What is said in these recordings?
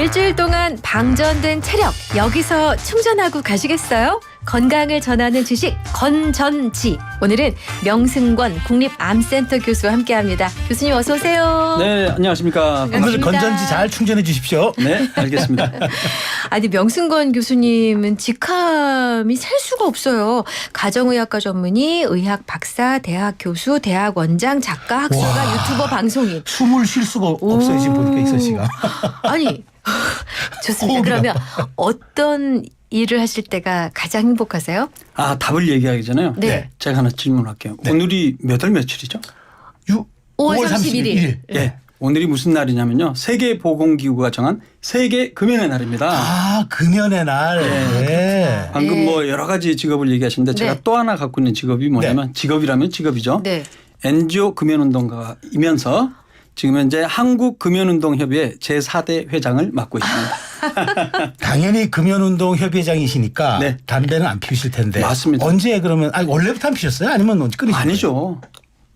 일주일 동안 방전된 체력 여기서 충전하고 가시겠어요? 건강을 전하는 지식 건전지. 오늘은 명승권 국립암센터 교수와 함께합니다. 교수님 어서 오세요. 네, 안녕하십니까. 반갑습니다. 오늘 건전지 잘 충전해 주십시오. 네, 알겠습니다. 아니 명승권 교수님은 직함이 셀 수가 없어요. 가정의학과 전문의, 의학 박사, 대학 교수, 대학 원장, 작가, 학술가, 와. 유튜버, 방송인. 숨을 쉴 수가 없어요 지금 보니까 이선 씨가. 아니 좋습니다. 호흡이 그러면 어떤 일을 하실 때가 가장 행복하세요? 아, 답을 얘기하기 전에요. 네. 제가 하나 질문할게요. 네. 오늘이 몇 월 며칠이죠? 5월 31일. 예. 오늘이 무슨 날이냐면요. 세계보건기구가 정한 세계 금연의 날입니다. 아 금연의 날. 네. 방금 네. 뭐 여러 가지 직업을 얘기하시는데 제가 네. 또 하나 갖고 있는 직업이 뭐냐면 직업이라면 직업이죠. 네. NGO 금연운동가이면서 지금 현재 한국금연운동협의회 제4대 회장을 맡고 있습니다. 당연히 금연운동 협의회장이시니까 네. 담배는 안 피우실 텐데. 맞습니다. 언제 그러면 원래부터 안 피셨어요? 아니면 언제 끊으신 거예요? 아니죠.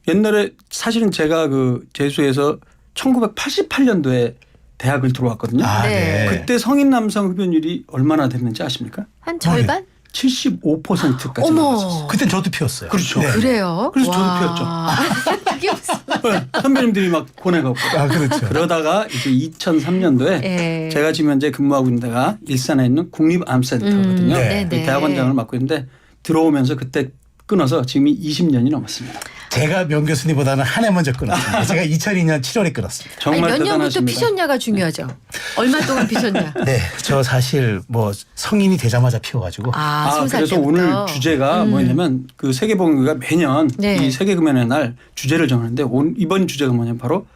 옛날에 사실은 제가 그 제수에서 1988년도에 대학을 들어왔거든요. 아, 네. 네. 그때 성인 남성 흡연율이 얼마나 됐는지 아십니까? 한 절반? 75%까지 어머. 나갔었어요. 그때 저도 피웠어요. 그렇죠. 네. 그래요? 그래서 저도 와. 그게 무슨? 네, 선배님들이 막 보내갖고. 아 그렇죠. 그러다가 이제 2003년도에 예. 제가 지금 현재 근무하고 있는 데가 일산에 있는 국립암센터거든요. 네. 이 대학원장을 맡고 있는데 들어오면서 그때 끊어서 지금이 20년이 넘었습니다. 제가 명 교수님보다는 한 해 먼저 끊었습니다. 제가 2002년 7월에 끊었습니다. 아니, 정말 몇 년부터 대단하십니다. 피셨냐가 중요하죠. 얼마 동안 피셨냐? 네, 저 사실 뭐 성인이 되자마자 피워가지고. 아, 20살 그래서 때부터. 오늘 주제가 뭐냐면 그 세계보건기구가 매년 네. 이 세계금연의 날 주제를 정하는데 이번 주제가 뭐냐면 바로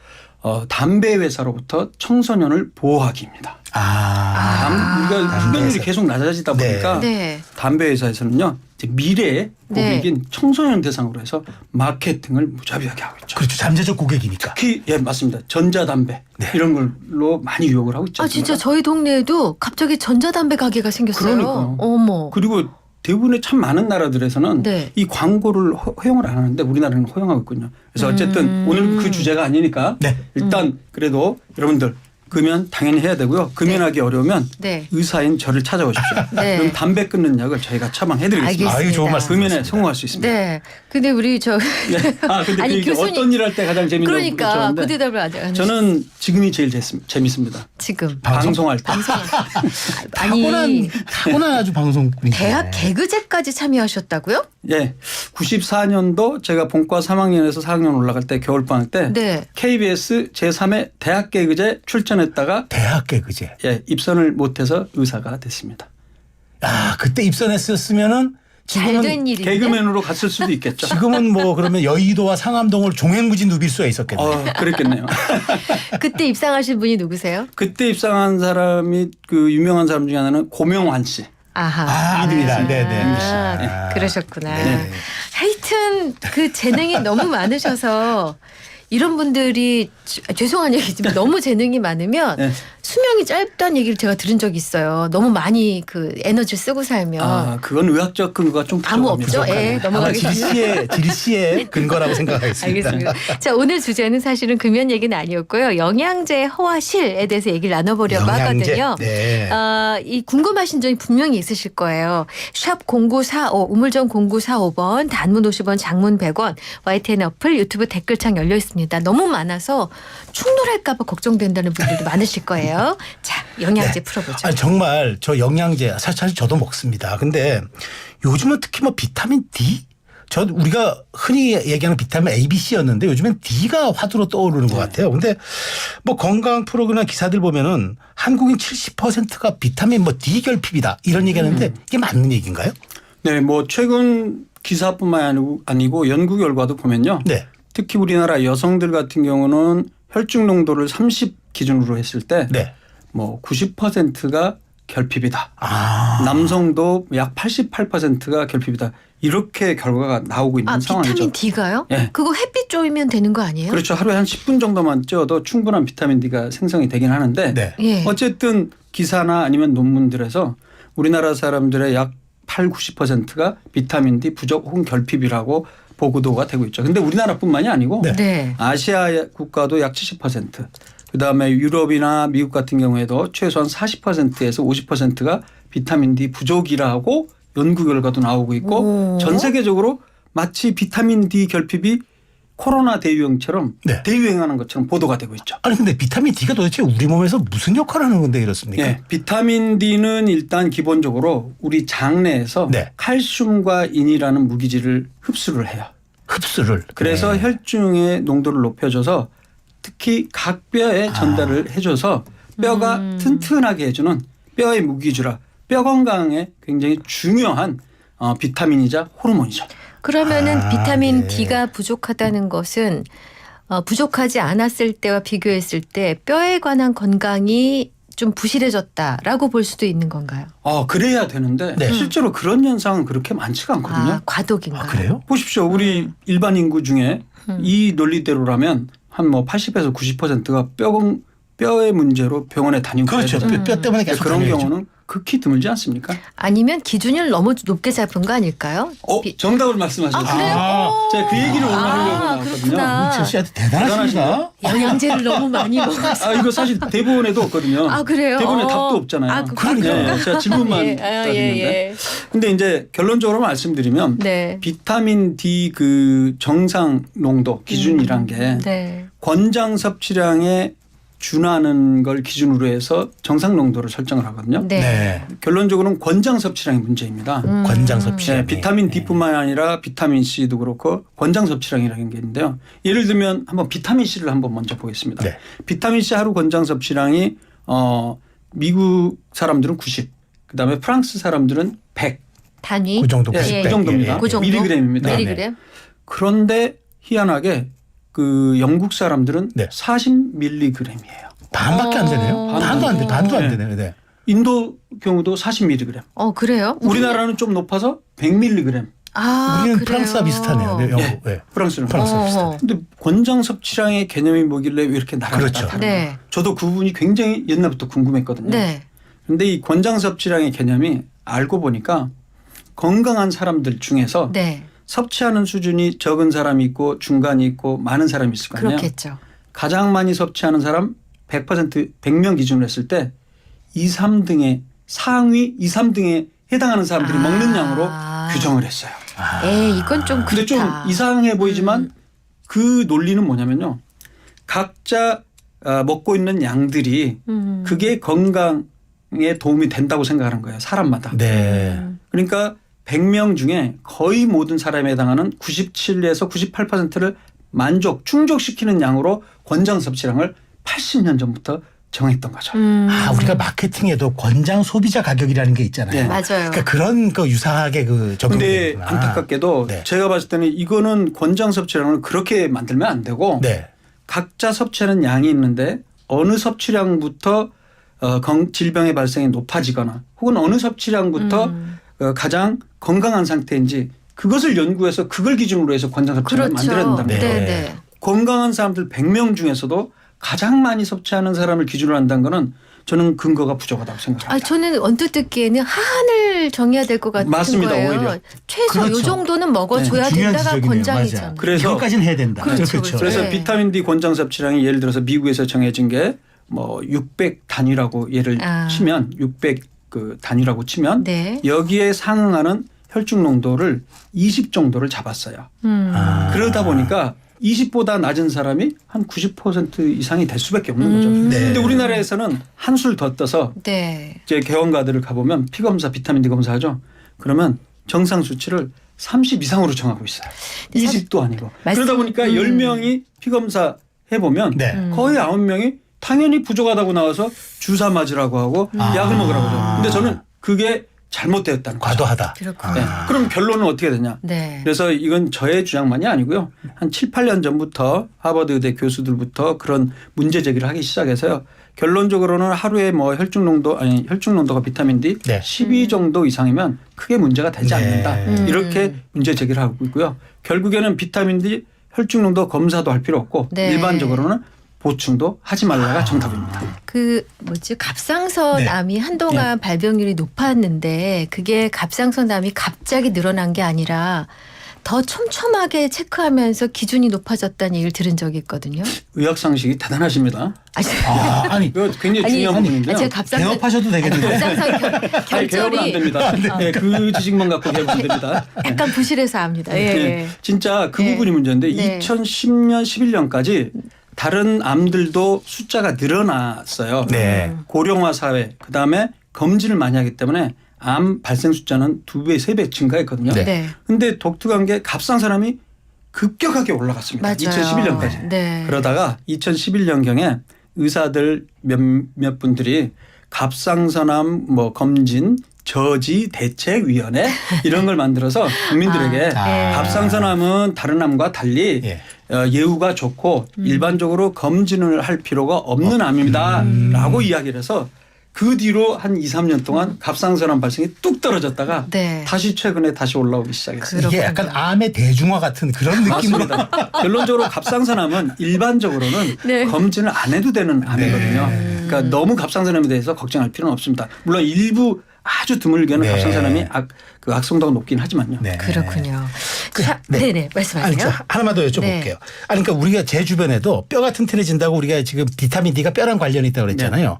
담배 회사로부터 청소년을 보호하기입니다. 우리가 흡연율이 회사. 계속 낮아지다 네. 보니까 네. 담배 회사에서는요 이제 미래의 네. 고객인 청소년 대상으로 해서 마케팅을 무자비하게 하고 있죠. 그렇죠. 잠재적 고객이니까. 특히 예 맞습니다. 전자담배 네. 이런 걸로 많이 유혹을 하고 있죠. 아 진짜 저희 동네에도 갑자기 전자담배 가게가 생겼어요. 그러니까요. 어머. 그리고 대부분의 참 많은 나라들에서는 네. 이 광고를 허용을 안 하는데 우리나라는 허용하고 있군요. 그래서 어쨌든 오늘 그 주제가 아니니까 네. 일단 그래도 여러분들 금연 당연히 해야 되고요. 금연하기 어려우면 네. 의사인 저를 찾아오십시오. 네. 그럼 담배 끊는 약을 저희가 처방해드리겠습니다. 알겠습니다. 아유, 좋은 말씀. 금연에 성공할 수 있습니다. 네. 근데 우리 저 네. 아 근데 아니, 그 교수님. 어떤 일 할 때 가장 재밌냐고 그러니까 여쭤봤는데 그 대답을 안 해요. 저는 지금이 제일 재밌습니다. 지금 방송할 때. 방송 타고난 아주 방송꾼이시네. 대학 개그제까지 참여하셨다고요? 예, 94년도 제가 본과 3학년에서 4학년 올라갈 때 겨울방학 때 네. KBS 제3회 대학 개그제 출전했다가 대학 개그제. 예, 입선을 못해서 의사가 됐습니다. 아 그때 입선했었으면은 잘 지금은 된 일인데. 개그맨으로 갔을 수도 있겠죠. 지금은 뭐 그러면 여의도와 상암동을 종횡무진 누빌 수가 있었겠네요. 그랬겠네요. 그때 입상하신 분이 누구세요? 그때 입상한 사람이 그 유명한 사람 중에 하나는 고명환 씨. 아하. 아, 이름이다. 네네. 아, 그러셨구나. 네. 하여튼 그 재능이 너무 많으셔서 이런 분들이 죄송한 얘기지만 너무 재능이 많으면 네. 수명이 짧다는 얘기를 제가 들은 적이 있어요. 너무 많이 그 에너지를 쓰고 살면 아, 그건 의학적 근거가 좀 아무 부족합니다. 없죠. 예, 아마 넘어가겠습니다. 질시의 근거라고 생각하겠습니다. 알겠습니다. 자, 오늘 주제는 사실은 금연 얘기는 아니었고요. 영양제 허와실에 대해서 얘기를 나눠보려고 영양제. 하거든요. 네. 이 궁금하신 점이 분명히 있으실 거예요. 샵 0945 우물정 0945번 단문 50원 장문 100원 YTN 어플 유튜브 댓글창 열려 있습니다. 너무 많아서 충돌할까 봐 걱정된다는 분들도 많으실 거예요. 자, 영양제 풀어보죠. 아니, 정말 저 영양제 사실 저도 먹습니다. 근데 요즘은 특히 뭐 비타민 D 우리가 흔히 얘기하는 비타민 A, B, C였는데 요즘엔 D가 화두로 떠오르는 것 같아요. 근데 뭐 건강 프로그램 기사들 보면은 한국인 70%가 비타민 뭐 D 결핍이다 이런 얘기하는데 이게 맞는 얘기인가요? 네, 뭐 최근 기사뿐만 아니고 연구 결과도 보면요. 네. 특히 우리나라 여성들 같은 경우는 혈중 농도를 30 기준으로 했을 때 네. 뭐 90%가 결핍이다. 아. 남성도 약 88%가 결핍이다. 이렇게 결과가 나오고 있는 상황이죠. 비타민 D가요? 네. 그거 햇빛 쬐면 되는 거 아니에요? 그렇죠. 하루에 한 10분 정도만 쬐어도 충분한 비타민 D가 생성이 되긴 하는데 네. 예. 어쨌든 기사나 아니면 논문들에서 우리나라 사람들의 약 8, 90%가 비타민 D 부족 혹은 결핍이라고 보고도가 되고 있죠. 근데 우리나라뿐만이 아니고 네. 네. 아시아 국가도 약 70%. 그다음에 유럽이나 미국 같은 경우에도 최소한 40%에서 50%가 비타민 D 부족이라고 연구 결과도 나오고 있고 전 세계적으로 마치 비타민 D 결핍이 코로나 대유행처럼 네. 대유행하는 것처럼 보도가 되고 있죠. 아니 근데 비타민 D가 도대체 우리 몸에서 무슨 역할을 하는 건데 이렇습니까? 예, 비타민 D는 일단 기본적으로 우리 장내에서 네. 칼슘과 인이라는 무기질을 흡수를 해요. 흡수를. 그래서 네. 혈중의 농도를 높여줘서 특히 각뼈에 전달을 해줘서 뼈가 튼튼하게 해주는 뼈의 무기주라 뼈 건강에 굉장히 중요한 비타민이자 호르몬이죠. 그러면은 비타민 네. D가 부족하다는 것은 부족하지 않았을 때와 비교했을 때 뼈에 관한 건강이 좀 부실해졌다라고 볼 수도 있는 건가요? 그래야 되는데 네. 실제로 그런 현상은 그렇게 많지가 않거든요. 과도기인가요? 아, 그래요? 보십시오. 우리 일반 인구 중에 이 논리대로라면 한 뭐 80에서 90%가 뼈의 문제로 병원에 다니고 그렇죠. 그래야 되잖아요. 뼈 때문에 계속 그런 다녀야죠. 경우는 극히 드물지 않습니까? 아니면 기준을 너무 높게 잡은 거 아닐까요? 정답을 말씀하셨어요. 그래요? 제가 그 얘기를 오늘 하려고 나왔거든요. 그렇구나. 우철 씨한테 대단하십니다. 영양제를 너무 많이 먹어서. 이거 사실 대본에도 없거든요. 그래요? 대본에 답도 없잖아요. 그러니까. 제가 질문만 따지는데. 근데 이제 결론적으로 말씀드리면 네. 비타민 D 그 정상 농도 기준이란 게 네. 권장 섭취량에 준하는 걸 기준으로 해서 정상 농도를 설정을 하거든요. 네. 네. 결론적으로는 권장 섭취량이 문제입니다. 권장 섭취. 네, 비타민 D뿐만 아니라 비타민 C도 그렇고 권장 섭취량이라는 게 있는데요. 예를 들면 한번 비타민 C를 한번 먼저 보겠습니다. 네. 비타민 C 하루 권장 섭취량이 미국 사람들은 90, 그다음에 프랑스 사람들은 100. 단위. 그 정도. 예, 90, 그 정도입니다. 그 정도? 밀리그램입니다. 네. 밀리그램. 그런데 희한하게 그 영국 사람들은 네. 40mg이에요. 반밖에 안 되네요. 반도 안 돼. 반도 안 되네요. 네. 인도 경우도 40mg. 그래요? 우리나라는 좀 높아서 100mg. 우리는 그래요? 프랑스와 비슷하네요. 네, 영국. 네. 네. 프랑스는. 프랑스와 비슷하네요. 근데 권장 섭취량의 개념이 뭐길래 왜 이렇게 나라가 그렇죠. 다른가? 네. 저도 그 부분이 굉장히 옛날부터 궁금했거든요. 네. 그런데 이 권장 섭취량의 개념이 알고 보니까 건강한 사람들 중에서 네. 섭취하는 수준이 적은 사람이 있고 중간이 있고 많은 사람이 있을 거 아니에요. 그렇겠죠. 가장 많이 섭취하는 사람 100% 100명 기준으로 했을 때 2, 3등의 상위 2, 3등에 해당하는 사람들이 먹는 양으로 규정을 했어요. 이건 좀 근데 좀 그렇다. 이상해 보이지만 그 논리는 뭐냐면요. 각자 먹고 있는 양들이 그게 건강에 도움이 된다고 생각하는 거예요. 사람마다. 네. 그러니까 100명 중에 거의 모든 사람에 해당하는 97에서 98%를 충족시키는 양으로 권장 섭취량을 80년 전부터 정했던 거죠. 우리가 마케팅에도 권장 소비자 가격이라는 게 있잖아요. 네. 맞아요. 그러니까 그런 거 유사하게 그 적용이 근데 되구나. 안타깝게도 네. 제가 봤을 때는 이거는 권장 섭취량을 그렇게 만들면 안 되고 네. 각자 섭취하는 양이 있는데 어느 섭취량부터 질병의 발생이 높아지거나 혹은 어느 섭취량부터 가장 건강한 상태인지 그것을 연구해서 그걸 기준으로 해서 권장 섭취량을 그렇죠. 만들어야 된다는 네. 거예요. 네. 건강한 사람들 100명 중에서도 가장 많이 섭취하는 사람을 기준으로 한다는 거는 저는 근거가 부족하다고 생각합니다. 저는 언뜻 듣기에는 한을 정해야 될 것 같은 맞습니다, 거예요. 오히려. 최소 그렇죠. 요 정도는 먹어줘야 중요한 된다가 지적이네요. 권장이잖아요. 맞아요. 그래서 이것까지는 해야 된다. 그렇죠, 그래서 네. 비타민 D 권장 섭취량이 예를 들어서 미국에서 정해진 게 뭐 600 단위라고 예를 치면 600 그 단위라고 치면 네. 여기에 상응하는 혈중 농도를 20 정도를 잡았어요. 그러다 보니까 20보다 낮은 사람이 한 90% 이상이 될 수밖에 없는 거죠. 네. 근데 우리나라에서는 한술 더 떠서 네. 이제 개원가들을 가보면 피검사 비타민 D 검사하죠. 그러면 정상 수치를 30 이상으로 정하고 있어요. 20도 아니고. 그러다 보니까 10명이 피검사 해보면 네. 거의 9명이 당연히 부족하다고 나와서 주사 맞으라고 하고 약을 먹으라고 하죠. 근데 저는 그게 잘못되었다는 거죠. 과도하다. 그렇군요. 네. 그럼 결론은 어떻게 되냐. 네. 그래서 이건 저의 주장만이 아니고요. 한 7, 8년 전부터 하버드 의대 교수들부터 그런 문제 제기를 하기 시작해서요. 결론적으로는 하루에 뭐 혈중 농도가 비타민 D 네. 12 정도 이상이면 크게 문제가 되지 네. 않는다. 이렇게 문제 제기를 하고 있고요. 결국에는 비타민 D 혈중 농도 검사도 할 필요 없고 네. 일반적으로는 보충도 하지 말라가 정답입니다. 갑상선암이 한동안 발병률이 높았는데 그게 갑상선암이 갑자기 늘어난 게 아니라 더 촘촘하게 체크하면서 기준이 높아졌다는 얘기를 들은 적이 있거든요. 의학 상식이 대단하십니다. 아니 이거 굉장히 중요한 부분인데요. 제가 갑상선 개업하셔도 되겠는데. 아니, 개업은 안 결절이 됩니다. 네, 그 지식만 갖고 개업은 됩니다. 약간 부실해서 압니다. 예. 네, 예. 진짜 그 네. 부분이 문제인데 네. 2010년, 11년까지 다른 암들도 숫자가 늘어났어요. 네. 고령화 사회, 그다음에 검진을 많이 하기 때문에 암 발생 숫자는 2배, 3배 증가했거든요. 네. 네. 근데 독특한 게 갑상 사람이 급격하게 올라갔습니다. 맞아요. 2011년까지. 네. 그러다가 2011년경에 의사들 몇 분들이 갑상선암 뭐 검진 저지 대책위원회 이런 걸 만들어서 국민들에게 아. 갑상선암은 다른 암과 달리 예. 예후가 좋고 일반적으로 검진을 할 필요가 없는 암입니다라고 이야기를 해서 그 뒤로 한 2, 3년 동안 갑상선암 발생이 뚝 떨어졌다가 네. 다시 최근에 다시 올라오기 시작했어요. 이게 약간 암의 대중화 같은 그런 느낌으로. 맞습니다. 결론적으로 갑상선암은 일반적으로는 네. 검진을 안 해도 되는 암이거든요. 그러니까 너무 갑상선암에 대해서 걱정할 필요는 없습니다. 물론 일부 아주 드물게는 네. 갑상선암이 악성도가 높긴 하지만요. 네. 그렇군요. 그, 자, 네. 네네 말씀하세요. 아니, 저 하나만 더 여쭤볼게요. 네. 아니, 그러니까 우리가 제 주변에도 뼈가 튼튼해진다고 우리가 지금 비타민 D가 뼈랑 관련이 있다고 그랬잖아요.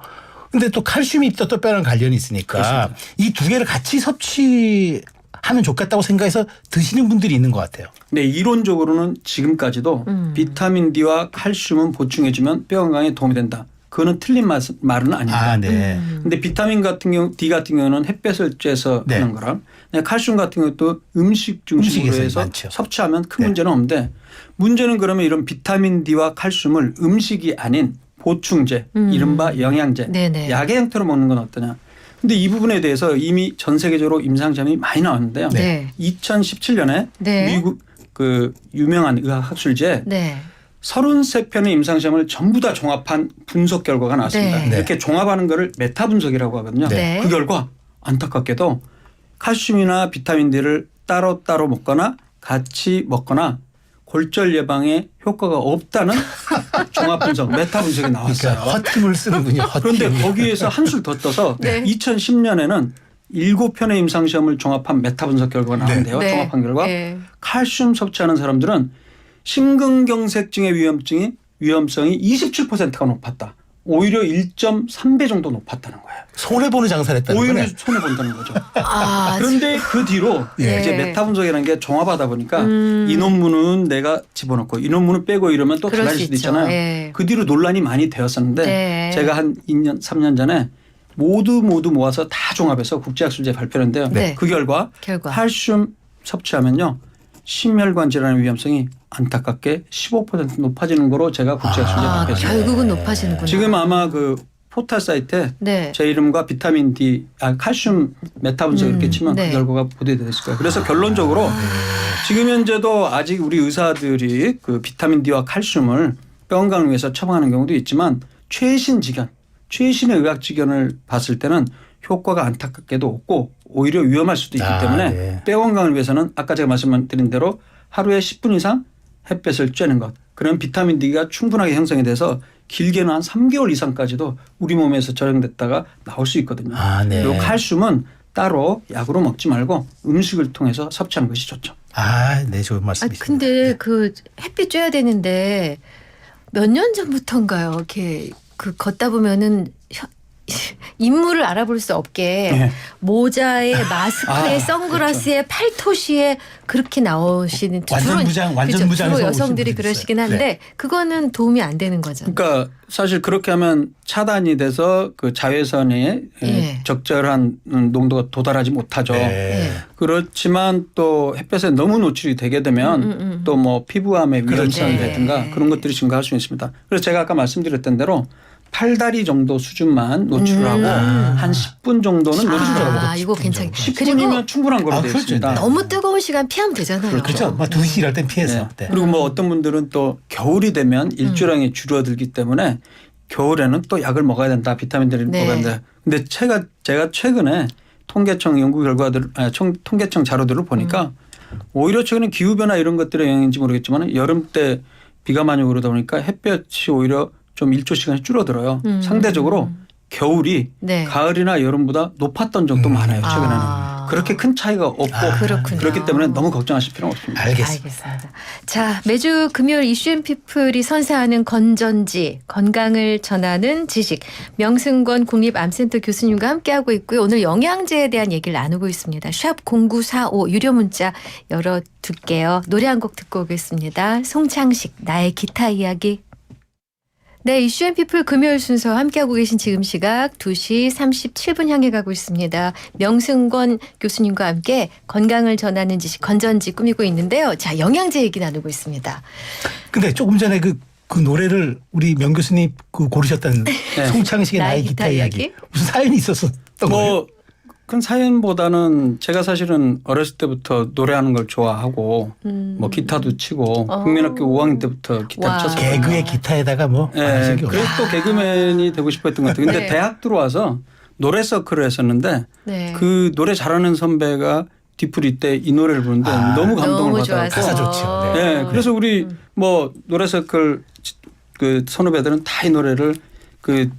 근데 또 칼슘이 또 뼈랑 관련이 있으니까 그렇습니다. 이 두 개를 같이 섭취하면 좋겠다고 생각해서 드시는 분들이 있는 것 같아요. 네, 이론적으로는 지금까지도 비타민 D와 칼슘은 보충해주면 뼈 건강에 도움이 된다. 그거는 틀린 말은 아닙니다. 아, 네. 근데 비타민 같은 경우, D 같은 경우는 햇볕을 쬐서 네. 하는 거랑 칼슘 같은 경우도 음식 중심으로 음식에서 해서 많죠. 섭취하면 큰 네. 문제는 없는데 문제는 그러면 이런 비타민 D와 칼슘을 음식이 아닌 보충제, 이른바 영양제, 네네. 약의 형태로 먹는 건 어떠냐. 근데 이 부분에 대해서 이미 전 세계적으로 임상시험이 많이 나왔는데요. 네. 2017년에 네. 미국 그 유명한 의학 학술지에 네. 33편의 임상시험을 전부 다 종합한 분석 결과가 나왔습니다. 네. 이렇게 종합하는 거를 메타 분석이라고 하거든요. 네. 그 결과 안타깝게도 칼슘이나 비타민 D를 따로따로 먹거나 같이 먹거나 골절 예방에 효과가 없다는 종합 분석, 메타 분석이 나왔어요. 그러니까 헛힘을 쓰는군요. 헛힘. 그런데 거기에서 한술 더 떠서 네. 2010년에는 7편의 임상시험을 종합한 메타 분석 결과가 나왔는데요. 네. 종합한 결과 네. 칼슘 섭취하는 사람들은 심근경색증의 위험성이 27%가 높았다. 오히려 1.3배 정도 높았다는 거예요. 손해보는 장사를 했다는 오히려 거네. 손해본다는 거죠. 아, 그런데 그 뒤로 예. 이제 메타 분석이라는 게 종합하다 보니까 이 논문은 내가 집어넣고 이 논문은 빼고 이러면 또 그럴 달라질 수 수도 있죠. 있잖아요. 예. 그 뒤로 논란이 많이 되었었는데 네. 제가 한 2년, 3년 전에 모두 모아서 다 종합해서 국제학술지에 발표했는데요. 네. 그 결과 결과. 칼슘 섭취하면요. 심혈관 질환의 위험성이 안타깝게 15% 높아지는 거로 제가 국제학술지에 아, 발표했습니다. 결국은 높아지는구나. 지금 아마 그 포털 사이트에 네. 제 이름과 비타민 D, 칼슘 메타 분석 이렇게 치면 네. 그 결과가 보도되어 있을 거예요. 그래서 결론적으로 지금 현재도 아직 우리 의사들이 그 비타민 D와 칼슘을 뼈 건강을 위해서 처방하는 경우도 있지만 최신의 의학 지견을 봤을 때는 효과가 안타깝게도 없고 오히려 위험할 수도 있기 때문에 네. 뼈 건강을 위해서는 아까 제가 말씀드린 대로 하루에 10분 이상 햇볕을 쬐는 것. 그런 비타민 D가 충분하게 형성이 돼서 길게는 한 3개월 이상까지도 우리 몸에서 저장됐다가 나올 수 있거든요. 아, 네. 그리고 칼슘은 따로 약으로 먹지 말고 음식을 통해서 섭취하는 것이 좋죠. 아, 네, 좋은 아, 말씀이십니다. 근데 그 햇빛 쬐야 되는데 몇 년 전부터인가요? 이렇게 그 걷다 보면은 인물을 알아볼 수 없게 네. 모자에 마스크에 아, 선글라스에 팔토시에 그렇게 나오시는 완전 무장, 완전 그렇죠. 무장에서 주로 오신 여성들이 분들이 그러시긴 있어요. 한데 네. 그거는 도움이 안 되는 거죠. 그러니까 사실 그렇게 하면 차단이 돼서 그 자외선에 예. 적절한 농도가 도달하지 못하죠. 네. 그렇지만 또 햇볕에 너무 노출이 되게 되면 또 뭐 피부암의 위험성이라든가 네. 그런 것들이 증가할 수 있습니다. 그래서 제가 아까 말씀드렸던 대로 팔다리 정도 수준만 노출하고 한 10분 정도는 노출하고 아, 이거 괜찮. 10분이면 충분한 거로 아, 되어 그렇죠. 있습니다. 너무 뜨거운 시간 피하면 되잖아요. 그렇죠. 막 2시 일할 땐 피해서. 네. 네. 그리고 뭐 어떤 분들은 또 겨울이 되면 일조량이 줄어들기 때문에 겨울에는 또 약을 먹어야 된다. 비타민들을 네. 먹어야 된다. 근데 제가 최근에 통계청 연구 결과들, 통계청 자료들을 보니까 오히려 최근에 기후변화 이런 것들의 영향인지 모르겠지만 여름 때 비가 많이 오고 그러다 보니까 햇볕이 오히려 좀 일조 시간이 줄어들어요. 상대적으로 겨울이 네. 가을이나 여름보다 높았던 적도 많아요. 최근에는. 아. 그렇게 큰 차이가 없고 그렇군요. 그렇기 때문에 너무 걱정하실 필요는 없습니다. 알겠습니다. 자, 매주 금요일 이슈앤피플이 선사하는 건전지, 건강을 전하는 지식, 명승권 국립암센터 교수님과 함께하고 있고요. 오늘 영양제에 대한 얘기를 나누고 있습니다. 샵 0945 유료 문자 열어둘게요. 노래 한 곡 듣고 오겠습니다. 송창식, 나의 기타 이야기. 네, 이슈앤피플 금요일 순서 함께하고 계신 지금 시각 2시 37분 향해 가고 있습니다. 명승권 교수님과 함께 건강을 전하는 지식 건전지 꾸미고 있는데요. 자, 영양제 얘기 나누고 있습니다. 근데 조금 전에 그 노래를 우리 명 교수님 고르셨던 송창식의 나의 기타 이야기. 무슨 사연이 있었던 거예요? 뭐 큰 사연보다는 제가 사실은 어렸을 때부터 노래하는 걸 좋아하고 뭐 기타도 치고 국민학교 5학년 때부터 기타를 와. 쳤어요. 개그의 기타에다가 뭐 네, 그래서 또 개그맨이 되고 싶었던 것 같아요. 근데 네. 대학 들어와서 노래 서클을 했었는데 네. 그 노래 잘하는 선배가 뒤풀이 때 이 노래를 부르는데 너무 감동을 너무 받아서 좋아서. 가사 좋죠. 네, 그래서 우리 뭐 노래 서클 그 선후배들은 다 이 노래를 그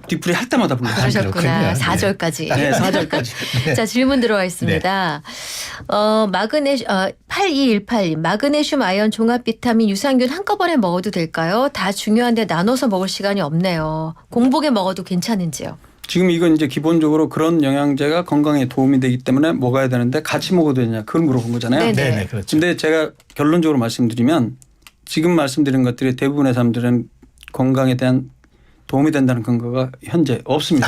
뒤풀이 할 때마다 불렀어요. 그러셨구나. 그렇군요. 4절까지. 네, 4절까지. 자, 질문 들어와 있습니다. 8218님, 마그네슘, 아연, 종합 비타민, 유산균 한꺼번에 먹어도 될까요? 다 중요한데 나눠서 먹을 시간이 없네요. 공복에 먹어도 괜찮은지요? 지금 이건 이제 기본적으로 그런 영양제가 건강에 도움이 되기 때문에 먹어야 되는데 같이 먹어도 되냐 그걸 물어본 거잖아요. 네네. 네네, 그렇죠. 근데 제가 결론적으로 말씀드리면 지금 말씀드린 것들이 대부분의 사람들은 건강에 대한 도움이 된다는 근거가 현재 없습니다.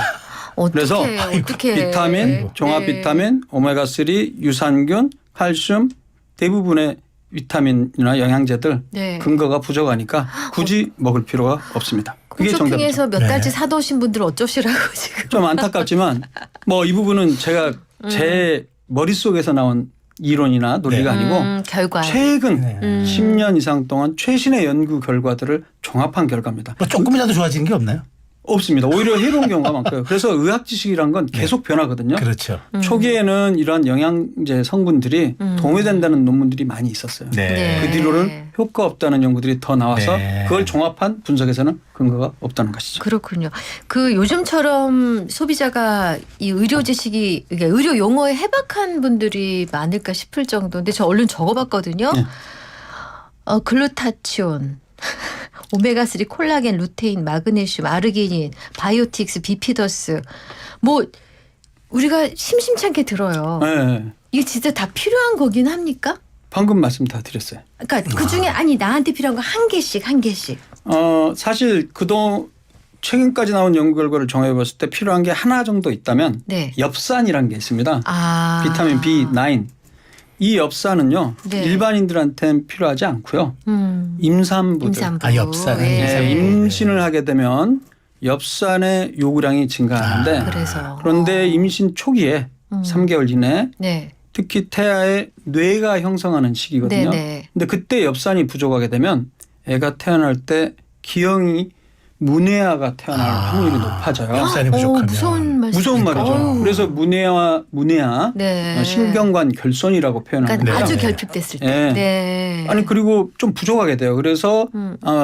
그래서 어떻게 비타민, 종합 비타민, 오메가3, 유산균, 칼슘 대부분의 비타민이나 영양제들 네. 근거가 부족하니까 굳이 먹을 필요가 없습니다. 그게 정답이죠. 쇼핑에서 몇 네. 달치 사다 오신 분들 어쩌시라고 지금. 좀 안타깝지만 뭐 이 부분은 제가 제 머릿속에서 나온 이론이나 논리가 아니고 결과. 최근 네. 10년 이상 동안 최신의 연구 결과들을 종합한 결과입니다. 뭐 조금이라도 좋아지는 게 없나요? 없습니다. 오히려 해로운 경우가 많고요. 그래서 의학 지식이란 건 계속 변하거든요. 그렇죠. 초기에는 이러한 영양제 성분들이 도움이 된다는 논문들이 많이 있었어요. 네. 그 뒤로는 효과 없다는 연구들이 더 나와서 네. 그걸 종합한 분석에서는 근거가 없다는 것이죠. 그렇군요. 그 요즘처럼 소비자가 이 의료 지식이 이게 의료 용어에 해박한 분들이 많을까 싶을 정도인데 저 얼른 적어봤거든요. 네. 글루타치온, 오메가3 콜라겐, 루테인, 마그네슘, 아르기닌, 바이오틱스, 비피더스. 뭐 우리가 심심찮게 들어요. 네. 이게 진짜 다 필요한 거긴 합니까? 방금 말씀 다 드렸어요. 그러니까 그 중에 아니 나한테 필요한 거 한 개씩. 사실 최근까지 나온 연구 결과를 정해 봤을 때 필요한 게 하나 정도 있다면 네. 엽산이라는 게 있습니다. 아. 비타민 B9. 이 엽산은요. 네. 일반인들한테는 필요하지 않고요. 임산부들. 임산부. 아, 엽산은 네, 임신을 하게 되면 엽산의 요구량이 증가하는데 그래서. 그런데 임신 초기에 3개월 이내 네. 특히 태아의 뇌가 형성하는 시기거든요. 네네. 근데 그때 엽산이 부족하게 되면 애가 태어날 때 기형이 문해아가 태어날 확률이 높아져요. 엽산이 부족하면. 무서운 말씀. 무서운 말이죠. 그래서 문해아 네. 신경관 결손이라고 표현합니다. 그러니까 아주 네. 결핍됐을 때. 네. 네. 아니 그리고 좀 부족하게 돼요. 그래서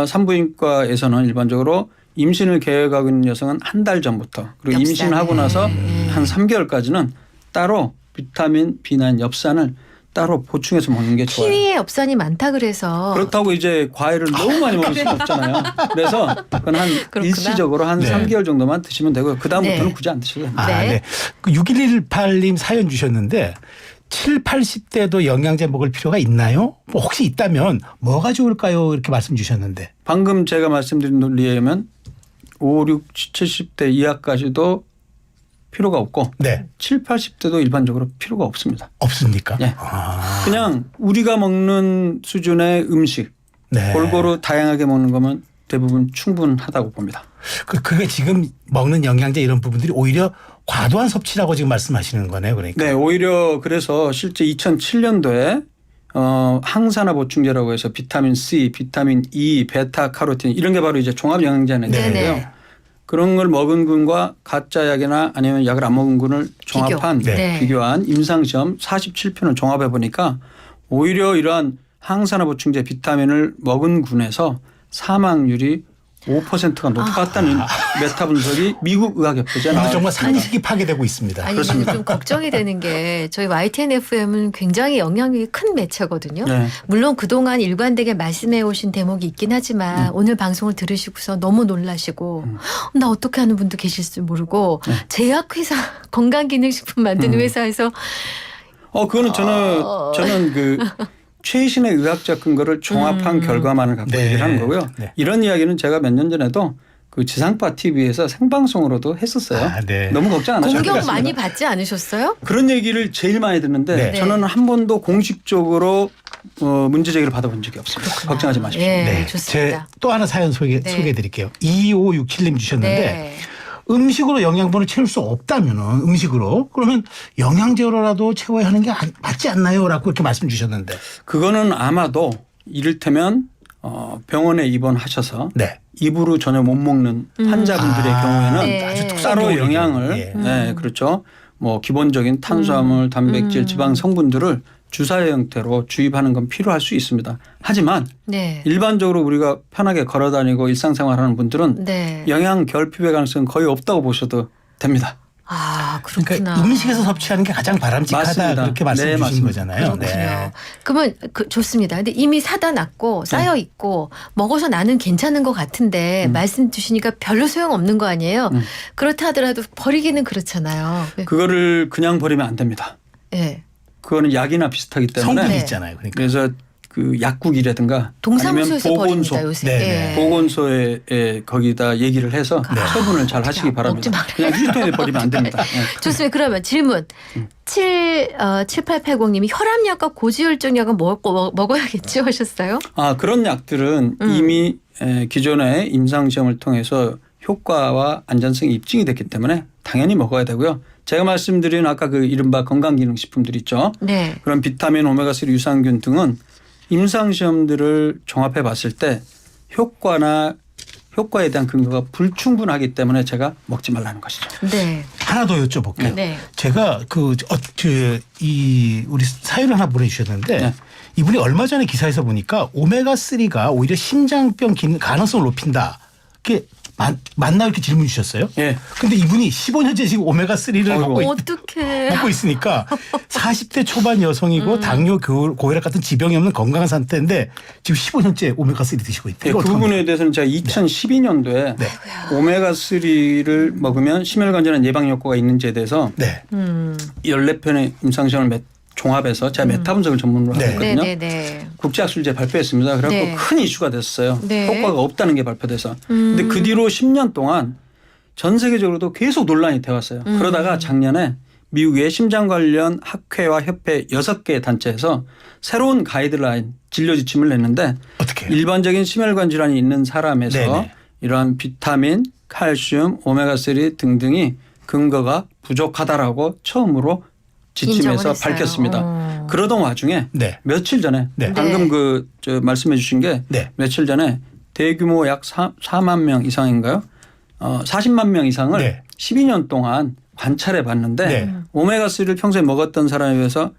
산부인과에서는 일반적으로 임신을 계획하고 있는 여성은 한 달 전부터 그리고 엽산. 임신하고 나서 네. 한 3개월까지는 따로 비타민 B9 엽산을 따로 보충해서 먹는 게 좋아요. 키위에 엽산이 많다 그래서. 그렇다고 이제 과일을 너무 많이 먹을 수는 없잖아요. 그래서 그건 한 그렇구나. 일시적으로 한 네. 3개월 정도만 드시면 되고요. 그다음부터는 네. 굳이 안 드셔도 됩니다. 아, 네. 네. 그 6118님 사연 주셨는데 7, 80대도 영양제 먹을 필요가 있나요? 뭐 혹시 있다면 뭐가 좋을까요? 이렇게 말씀 주셨는데. 방금 제가 말씀드린 논리에 의하면 5, 6, 70대 이하까지도 필요가 없고 네. 7, 80대도 일반적으로 필요가 없습니다. 없습니까? 예. 아, 그냥 우리가 먹는 수준의 음식 네. 골고루 다양하게 먹는 거면 대부분 충분하다고 봅니다. 그게 지금 먹는 영양제 이런 부분들이 오히려 과도한 섭취라고 지금 말씀하시는 거네요. 그러니까. 네, 오히려 그래서 실제 2007년도에 항산화 보충제라고 해서 비타민 C, 비타민 E, 베타 카로틴 이런 게 바로 이제 종합 영양제 네네. 안에인데요. 그런 걸 먹은 군과 가짜 약이나 아니면 약을 안 먹은 군을 종합한 네. 비교한 임상시험 47편을 종합해 보니까 오히려 이러한 항산화 보충제 비타민을 먹은 군에서 사망률이 5%가 높았다는 메타 분석이 미국 의학협회제 오늘 나왔습니다. 정말 상식이 파괴되고 있습니다. 아니 근데 좀 걱정이 되는 게 저희 YTN FM은 굉장히 영향력이 큰 매체거든요. 네. 물론 그동안 일관되게 말씀해 오신 대목이 있긴 하지만 오늘 방송을 들으시고서 너무 놀라시고 나 어떻게 하는 분도 계실 줄 모르고 제약회사 건강기능식품 만드는 회사에서 그거는 저는 그 최신의 의학적 근거를 종합한 결과만을 갖고 네. 얘기를 하는 거고요. 네. 이런 이야기는 제가 몇 년 전에도 그 지상파 TV에서 생방송으로도 했었어요. 아, 네. 너무 걱정 안 하셔도 공격 되겠습니다. 많이 받지 않으셨어요? 그런 얘기를 제일 많이 듣는데 네. 저는 한 번도 공식적으로 문제 제기를 받아본 적이 없습니다. 걱정하지 마십시오. 예, 좋습니다. 또 하나 사연 소개해 드릴게요. 2567님 주셨는데 네. 음식으로 영양분을 채울 수 없다면 음식으로 그러면 영양제로라도 채워야 하는 게 맞지 않나요? 라고 이렇게 말씀 주셨는데. 그거는 아마도 이를테면 병원에 입원하셔서 네. 입으로 전혀 못 먹는 환자분들의 경우에는 네. 아주 특수한 따로 경우이죠. 영양을 예. 네, 그렇죠. 뭐 기본적인 탄수화물, 단백질, 지방 성분들을 주사의 형태로 주입하는 건 필요할 수 있습니다. 하지만 네. 일반적으로 우리가 편하게 걸어다니고 일상생활하는 분들은 네. 영양 결핍의 가능성은 거의 없다고 보셔도 됩니다. 아, 그렇구나. 그러니까 음식에서 섭취하는 게 가장 바람직하다 맞습니다. 그렇게 말씀 네, 주신 맞습니다. 거잖아요. 그렇군요. 그러면 좋습니다. 근데 이미 사다 놨고 쌓여 있고 먹어서 나는 괜찮은 것 같은데 말씀 주시니까 별로 소용 없는 거 아니에요? 그렇다 하더라도 버리기는 그렇잖아요. 그거를 그냥 버리면 안 됩니다. 예. 그거는 약이나 비슷하기 때문에 성분이 네. 있잖아요. 그러니까. 그래서 그 약국이라든가 동사무소에서 아니면 버립니다 보건소 요새. 네네. 예. 보건소에 거기다 얘기를 해서 처분을 잘 하시기 그냥 바랍니다. 먹지 말아요. 그냥 휴지통에 버리면 안 됩니다. 네. 좋습니다. 그러면 질문. 7880님이 혈압약과 고지혈증약은 먹어야겠죠 하셨어요? 그런 약들은 이미 기존의 임상시험을 통해서 효과와 안전성이 입증이 됐기 때문에 당연히 먹어야 되고요. 제가 말씀드린 아까 그 이른바 건강기능식품들 있죠. 네. 그런 비타민, 오메가3 유산균 등은 임상시험들을 종합해 봤을 때 효과에 대한 근거가 불충분하기 때문에 제가 먹지 말라는 것이죠. 네. 하나 더 여쭤볼게요. 네. 제가 우리 사연을 하나 보내주셨는데 네. 이분이 얼마 전에 기사에서 보니까 오메가3가 오히려 심장병 기능 가능성을 높인다. 그게 맞나 이렇게 질문 주셨어요. 예. 근데 이분이 15년째 지금 오메가3를 어떡해. 먹고 있으니까 40대 초반 여성이고 당뇨, 고혈압 같은 지병이 없는 건강한 상태인데 지금 15년째 오메가3 드시고 있대요. 네, 그 부분에 대해서는 제가 2012년도에 네. 오메가3를 먹으면 심혈관절한 예방 효과가 있는지에 대해서 네. 14편의 임상시험을 종합해서 제가 메타 분석을 전문으로 네. 하고 있거든요. 네네네. 국제학술지에 발표했습니다. 그래서 네. 큰 이슈가 됐어요. 네. 효과가 없다는 게 발표돼서. 근데 그 뒤로 10년 동안 전 세계적으로도 계속 논란이 되어 왔어요. 그러다가 작년에 미국의 심장 관련 학회와 협회 6개 단체에서 새로운 가이드라인 진료 지침을 냈는데 어떻게? 일반적인 심혈관 질환이 있는 사람에서 네네. 이러한 비타민, 칼슘, 오메가3 등등이 근거가 부족하다라고 처음으로 지침에서 인정을 했어요. 밝혔습니다. 그러던 와중에 네. 며칠 전에 네. 방금 말씀해 주신 게 네. 며칠 전에 대규모 약 4만 명 이상인가요? 40만 명 이상을 네. 12년 동안 관찰해 봤는데 네. 오메가3를 평소에 먹었던 사람에 비해서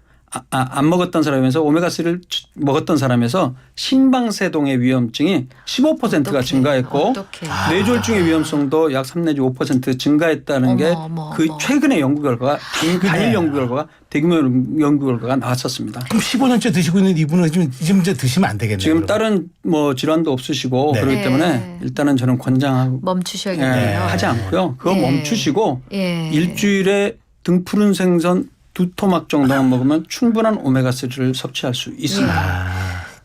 안 먹었던 사람에서 오메가3를 먹었던 사람에서 심방세동의 위험증이 15%가 어떡해. 증가했고 어떡해. 뇌졸중의 위험성도 약 3 내지 5% 증가했다는 게 어머, 그 어머. 최근의 연구 결과가 단일 연구 결과가 대규모 연구 결과가 나왔었습니다. 그럼 15년째 드시고 있는 이분은 지금 이제 드시면 안 되겠네요. 지금 그러면. 다른 뭐 질환도 없으시고 네. 그렇기 네. 때문에 일단은 저는 권장하고 멈추셔야겠네요. 하지 않고요. 그거 네. 멈추시고 예. 일주일에 등푸른 생선 2토막 정도만 먹으면 충분한 오메가3를 섭취할 수 있습니다.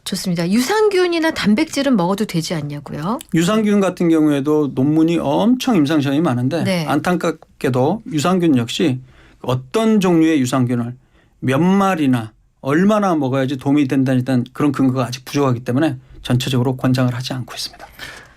좋습니다. 유산균이나 단백질은 먹어도 되지 않냐고요? 유산균 같은 경우에도 논문이 엄청 임상시험이 많은데 네. 안타깝게도 유산균 역시 어떤 종류의 유산균을 몇 마리나 얼마나 먹어야지 도움이 된다는 일단 그런 근거가 아직 부족하기 때문에 전체적으로 권장을 하지 않고 있습니다.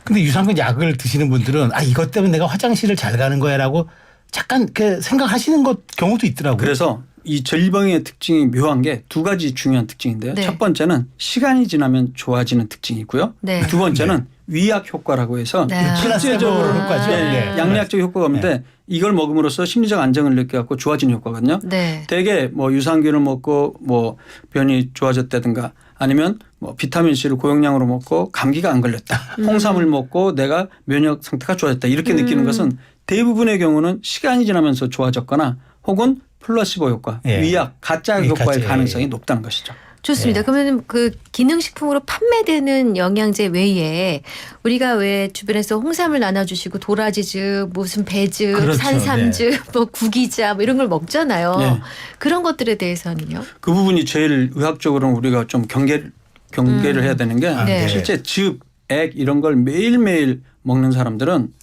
근데 유산균 약을 드시는 분들은 이것 때문에 내가 화장실을 잘 가는 거야라고 잠깐 생각하시는 경우도 있더라고요. 그래서 이 질병의 특징이 묘한 게 두 가지 중요한 특징인데요. 네. 첫 번째는 시간이 지나면 좋아지는 특징이 있고요. 네. 두 번째는 위약 효과라고 해서 네. 플라세보 효과죠. 네. 양리학적 효과가 없는데 이걸 먹음으로써 심리적 안정을 느껴갖고 좋아지는 효과거든요. 네. 대개 뭐 유산균을 먹고 뭐 변이 좋아졌다든가 아니면 뭐 비타민 C를 고용량으로 먹고 감기가 안 걸렸다. 홍삼을 먹고 내가 면역 상태가 좋아졌다. 이렇게 느끼는 것은 대부분의 경우는 시간이 지나면서 좋아졌거나 혹은 플라시보 효과, 예. 위약, 가짜 효과의 예. 가능성이 높다는 것이죠. 좋습니다. 예. 그러면 그 기능식품으로 판매되는 영양제 외에 우리가 왜 주변에서 홍삼을 나눠주시고 도라지즙, 무슨 배즙, 그렇죠. 산삼즙, 뭐 구기자 뭐 이런 걸 먹잖아요. 네. 그런 것들에 대해서는요. 그 부분이 제일 의학적으로는 우리가 좀 경계를 해야 되는 게 네. 실제 즙, 액 이런 걸 매일매일 먹는 사람들은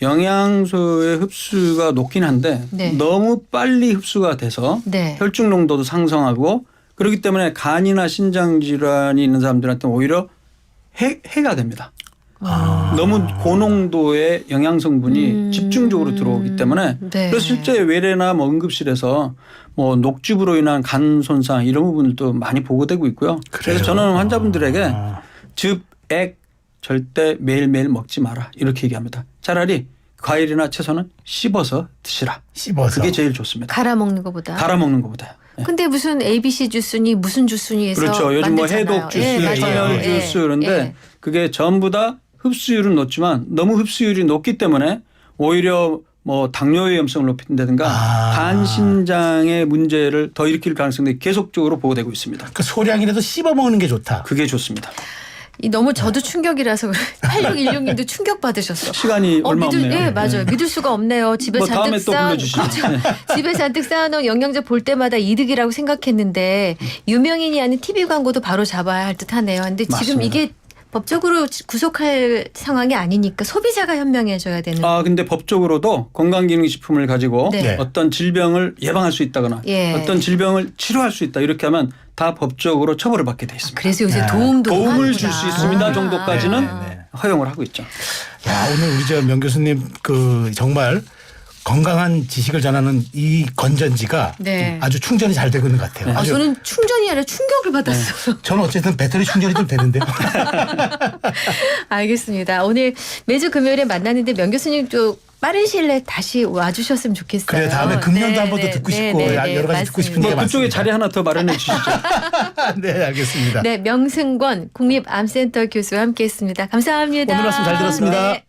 영양소의 흡수가 높긴 한데 네. 너무 빨리 흡수가 돼서 네. 혈중 농도도 상승하고 그렇기 때문에 간이나 신장 질환이 있는 사람들한테 오히려 해가 됩니다. 너무 고농도의 영양 성분이 집중적으로 들어오기 때문에 네. 그래서 실제 외래나 뭐 응급실에서 뭐 녹즙으로 인한 간 손상 이런 부분들도 많이 보고되고 있고요. 그래요? 그래서 저는 환자분들에게 즙, 액 절대 매일매일 먹지 마라 이렇게 얘기합니다. 차라리 과일이나 채소는 씹어서 드시라. 씹어서. 그게 제일 좋습니다. 갈아 먹는 것보다. 갈아 먹는 것보다요. 네. 근데 무슨 ABC 주스니 무슨 주스니 해서 그렇죠. 요즘 뭐 만들잖아요. 해독 주스, 예, 맞아요. 천연 예. 주스 그런데 예. 그게 전부 다 흡수율은 높지만 너무 흡수율이 높기 때문에 오히려 뭐 당뇨 위험성을 높인다든가 간 신장의 문제를 더 일으킬 가능성이 계속적으로 보고되고 있습니다. 그 소량이라도 씹어 먹는 게 좋다. 그게 좋습니다. 이 너무 저도 충격이라서 8616님도 충격 받으셨어. 시간이 얼마 없네요. 예, 맞아요. 믿을 수가 없네요. 집에 뭐 잔뜩 다음에 또 불러주시죠. 네. 집에 잔뜩 쌓아놓은 영양제 볼 때마다 이득이라고 생각했는데 유명인이 하는 TV 광고도 바로 잡아야 할 듯하네요. 근데 지금 맞습니다. 이게 법적으로 구속할 상황이 아니니까 소비자가 현명해져야 되는. 아 근데 법적으로도 건강기능식품을 가지고 네. 어떤 질병을 예방할 수 있다거나 예. 어떤 질병을 치료할 수 있다 이렇게 하면 다 법적으로 처벌을 받게 돼 있습니다. 그래서 요새 네. 도움을 도움을 줄 수 있습니다 아. 정도까지는 네. 허용을 하고 있죠. 야, 오늘 우리 저 명 교수님 그 정말 건강한 지식을 전하는 이 건전지가 네. 아주 충전이 잘 되고 있는 것 같아요. 아, 아주 저는 충전이 아니라 충격을 받았어요. 저는 어쨌든 배터리 충전이 좀 되는데요. 알겠습니다. 오늘 매주 금요일에 만나는데 명 교수님 또 빠른 시일 내에 다시 와주셨으면 좋겠어요. 그래 다음에 금년도 한 번 더 듣고 싶고 여러 가지 듣고 싶은 맞습니다. 게 뭐 그쪽에 많습니다. 자리 하나 더 마련해 주시죠. 네, 알겠습니다. 네, 명승권 국립암센터 교수와 함께했습니다. 감사합니다. 오늘 말씀 잘 들었습니다. 네.